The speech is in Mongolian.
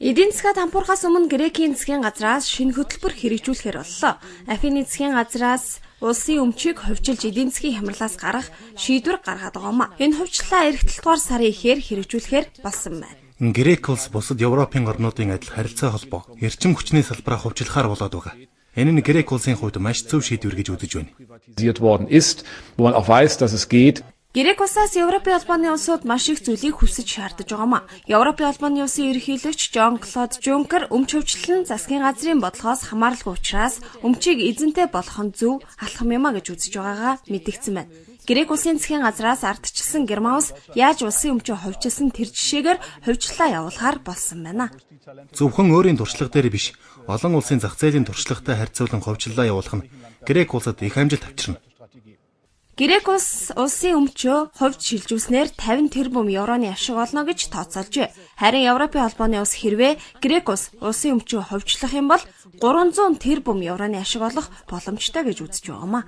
Эдийн засгаа тампуурхаас өмнө Грекийн засгийн газраас шинэ хөтөлбөр хэрэгжүүлэхээр боллоо. Афины засгийн газраас улсын өмчийг хувьчилж эдийн засгийн хямралаас гарах шийдвэр гаргаад байгаамаа. Энэ хувьчлалаа эх 7 дугаар сарын эхээр хэрэгжүүлэхээр болсон байна. Грек улс бусад Европын орнуудын адил харилцаа холбоо, эрчим хүчний салбараа хувьчлахаар болоод байгаа. Энэ нь Грек улсын хувьд маш зөв шийдвэр гэж үзэж байна. Грек улсаас Европын холбооны улсууд маш их зүйлийг хүсэж шаардаж байгаамаа. Европын холбооны улсын ерөнхийлөгч Жан-Клод Juncker өмч хөвчлөл нь засгийн газрын бодлогоос хамааралгүй учраас өмчийг эзэнтэй болгох нь зөв алхам юм а гэж үзэж байгаагаа мэдгдсэн байна. Грек улсын засгийн газраас ардчилсан Герман улс яаж улсын өмчөө хувьчилсан тэр жишээгээр хувьчлалаа явуулахаар болсон байна. Зөвхөн өөрийн туршлага дээр биш, олон улсын зах зээлийн туршлагатай харьцуулан хувьчлалаа явуулах нь Грек улсад их амжилт авчирна. Грек улс улсын өмчөө хувьд шилжүүлснээр 50 тэрбум евроны ашиг олно гэж тооцоолжээ. Харин Европын холбооны улс хэрвээ Грек улс улсын өмчөө хувьчлах юм бол 300 тэрбум евроны ашиг олох боломжтой гэж үзэж байгаамаа.